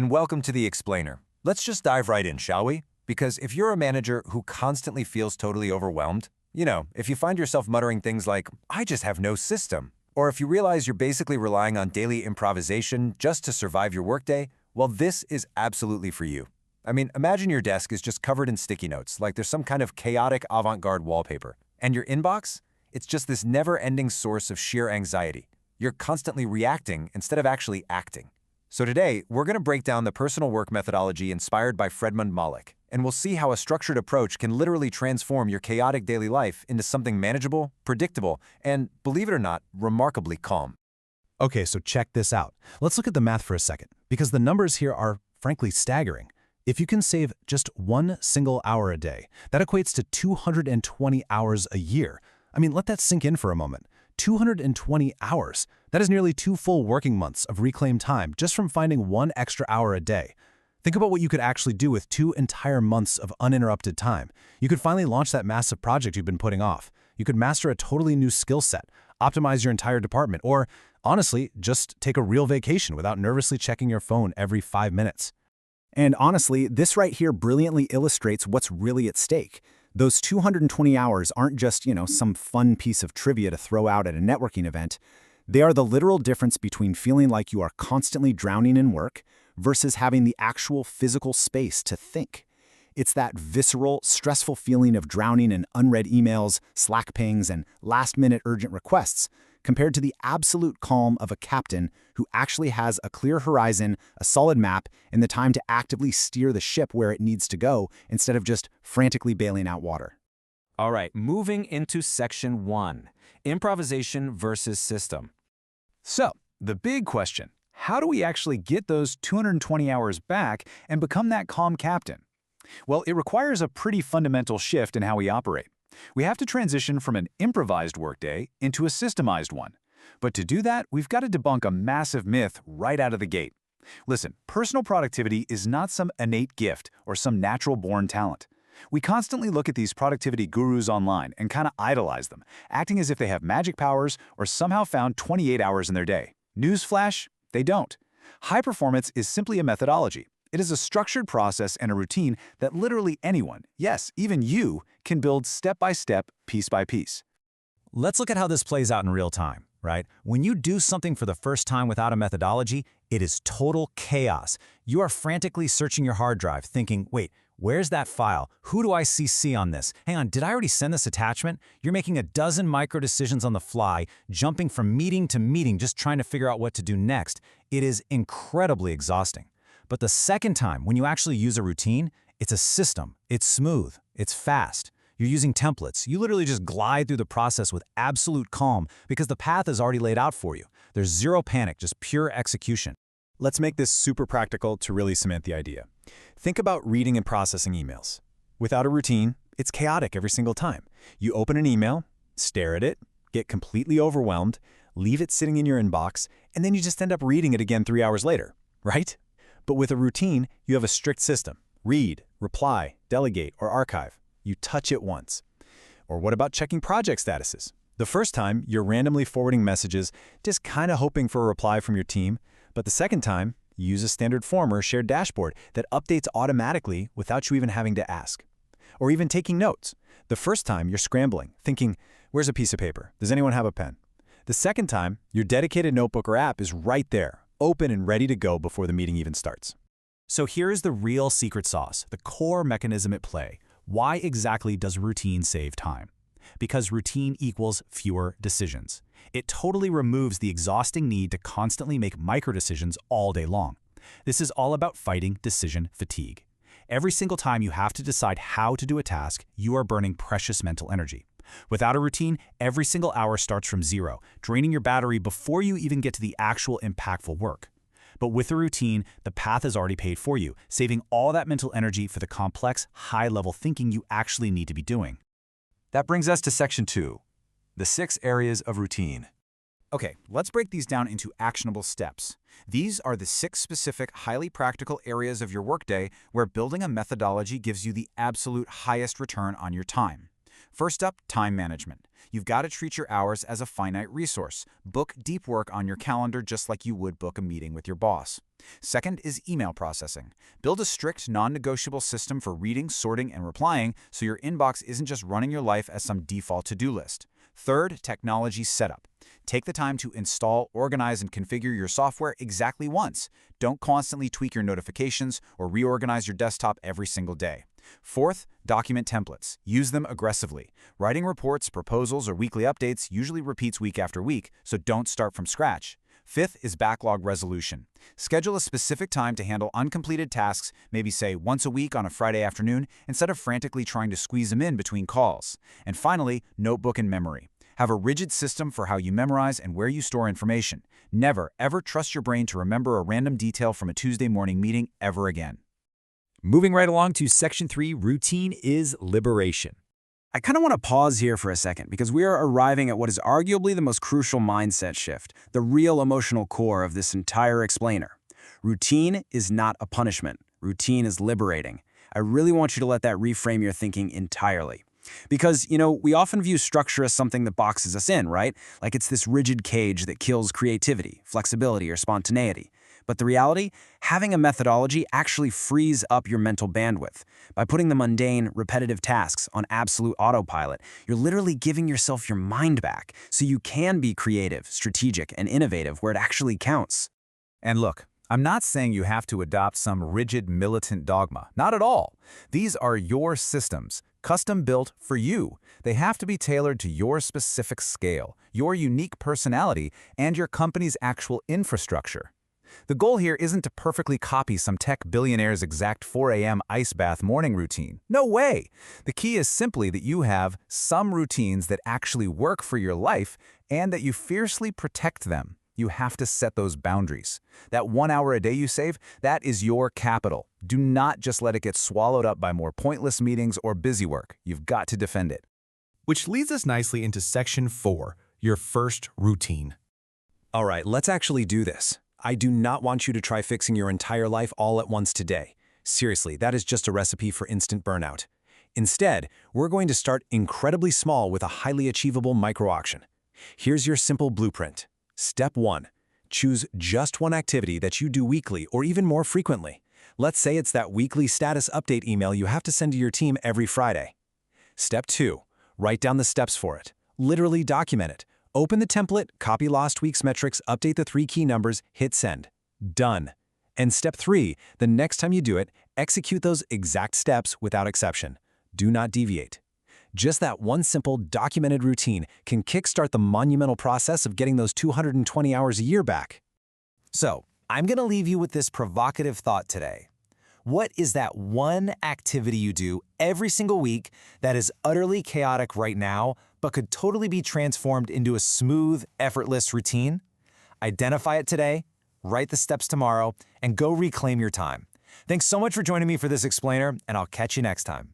and welcome to the Explainer. Let's just dive right in, shall we? Because if you're a manager who constantly feels totally overwhelmed, if you find yourself muttering things like, I just have no system, or if you realize you're basically relying on daily improvisation just to survive your workday, well, this is absolutely for you. I mean, imagine your desk is just covered in sticky notes, like there's some kind of chaotic avant-garde wallpaper. And your inbox? It's just this never-ending source of sheer anxiety. You're constantly reacting instead of actually acting. So today, we're going to break down the personal work methodology inspired by Fredmund Malik, and we'll see how a structured approach can literally transform your chaotic daily life into something manageable, predictable, and, believe it or not, remarkably calm. Okay, so check this out. Let's look at the math for a second, because the numbers here are, frankly, staggering. If you can save just 1 single hour a day, that equates to 220 hours a year. I mean, let that sink in for a moment. 220 hours. That is nearly 2 full working months of reclaimed time just from finding 1 extra hour a day. Think about what you could actually do with 2 entire months of uninterrupted time. You could finally launch that massive project you've been putting off. You could master a totally new skill set, optimize your entire department, or, honestly, just take a real vacation without nervously checking your phone every 5 minutes. And honestly, this right here brilliantly illustrates what's really at stake. Those 220 hours aren't just, some fun piece of trivia to throw out at a networking event. They are the literal difference between feeling like you are constantly drowning in work versus having the actual physical space to think. It's that visceral, stressful feeling of drowning in unread emails, Slack pings, and last-minute urgent requests, compared to the absolute calm of a captain who actually has a clear horizon, a solid map, and the time to actively steer the ship where it needs to go instead of just frantically bailing out water. All right, moving into section 1, improvisation versus system. So, the big question, how do we actually get those 220 hours back and become that calm captain? Well, it requires a pretty fundamental shift in how we operate. We have to transition from an improvised workday into a systemized one. But to do that, we've got to debunk a massive myth right out of the gate. Listen, personal productivity is not some innate gift or some natural-born talent. We constantly look at these productivity gurus online and kind of idolize them, acting as if they have magic powers or somehow found 28 hours in their day. Newsflash, they don't. High performance is simply a methodology. It is a structured process and a routine that literally anyone, yes, even you, can build step by step, piece by piece. Let's look at how this plays out in real time, right? When you do something for the first time without a methodology, it is total chaos. You are frantically searching your hard drive, thinking, wait, where's that file? Who do I CC on this? Hang on, did I already send this attachment? You're making a dozen micro decisions on the fly, jumping from meeting to meeting, just trying to figure out what to do next. It is incredibly exhausting. But the second time, when you actually use a routine, it's a system. It's smooth. It's fast. You're using templates. You literally just glide through the process with absolute calm because the path is already laid out for you. There's zero panic, just pure execution. Let's make this super practical to really cement the idea. Think about reading and processing emails. Without a routine, it's chaotic every single time. You open an email, stare at it, get completely overwhelmed, leave it sitting in your inbox, and then you just end up reading it again 3 hours later, right? But with a routine, you have a strict system. Read, reply, delegate, or archive. You touch it once. Or what about checking project statuses? The first time, you're randomly forwarding messages, just kind of hoping for a reply from your team. But the second time, you use a standard form or shared dashboard that updates automatically without you even having to ask. Or even taking notes. The first time, you're scrambling, thinking, where's a piece of paper? Does anyone have a pen? The second time, your dedicated notebook or app is right there, open and ready to go before the meeting even starts. So here's the real secret sauce, the core mechanism at play. Why exactly does routine save time? Because routine equals fewer decisions. It totally removes the exhausting need to constantly make micro-decisions all day long. This is all about fighting decision fatigue. Every single time you have to decide how to do a task, you are burning precious mental energy. Without a routine, every single hour starts from zero, draining your battery before you even get to the actual impactful work. But with a routine, the path is already paid for you, saving all that mental energy for the complex, high-level thinking you actually need to be doing. That brings us to section 2, the 6 areas of routine. Okay, let's break these down into actionable steps. These are the 6 specific, highly practical areas of your workday where building a methodology gives you the absolute highest return on your time. First up, time management. You've got to treat your hours as a finite resource. Book deep work on your calendar just like you would book a meeting with your boss. Second is email processing. Build a strict, non-negotiable system for reading, sorting, and replying so your inbox isn't just running your life as some default to-do list. Third, technology setup. Take the time to install, organize, and configure your software exactly once. Don't constantly tweak your notifications or reorganize your desktop every single day. Fourth, document templates. Use them aggressively. Writing reports, proposals, or weekly updates usually repeats week after week, so don't start from scratch. Fifth is backlog resolution. Schedule a specific time to handle uncompleted tasks, maybe say once a week on a Friday afternoon, instead of frantically trying to squeeze them in between calls. And finally, notebook and memory. Have a rigid system for how you memorize and where you store information. Never, ever trust your brain to remember a random detail from a Tuesday morning meeting ever again. Moving right along to Section 3, routine is liberation. I kind of want to pause here for a second because we are arriving at what is arguably the most crucial mindset shift, the real emotional core of this entire explainer. Routine is not a punishment. Routine is liberating. I really want you to let that reframe your thinking entirely. Because, we often view structure as something that boxes us in, right? Like it's this rigid cage that kills creativity, flexibility, or spontaneity. But the reality, having a methodology actually frees up your mental bandwidth. By putting the mundane, repetitive tasks on absolute autopilot, you're literally giving yourself your mind back so you can be creative, strategic, and innovative where it actually counts. And look, I'm not saying you have to adopt some rigid militant dogma. Not at all. These are your systems, custom-built for you. They have to be tailored to your specific scale, your unique personality, and your company's actual infrastructure. The goal here isn't to perfectly copy some tech billionaire's exact 4 a.m. ice bath morning routine. No way! The key is simply that you have some routines that actually work for your life and that you fiercely protect them. You have to set those boundaries. That 1 hour a day you save, that is your capital. Do not just let it get swallowed up by more pointless meetings or busy work. You've got to defend it. Which leads us nicely into Section 4, your first routine. All right, let's actually do this. I do not want you to try fixing your entire life all at once today. Seriously, that is just a recipe for instant burnout. Instead, we're going to start incredibly small with a highly achievable micro-action. Here's your simple blueprint. Step 1. Choose just one activity that you do weekly or even more frequently. Let's say it's that weekly status update email you have to send to your team every Friday. Step 2. Write down the steps for it. Literally document it. Open the template, copy last week's metrics, update the 3 key numbers, hit send. Done. And step 3, the next time you do it, execute those exact steps without exception. Do not deviate. Just that one simple, documented routine can kickstart the monumental process of getting those 220 hours a year back. So, I'm going to leave you with this provocative thought today. What is that one activity you do every single week that is utterly chaotic right now, but could totally be transformed into a smooth, effortless routine? Identify it today, write the steps tomorrow, and go reclaim your time. Thanks so much for joining me for this explainer, and I'll catch you next time.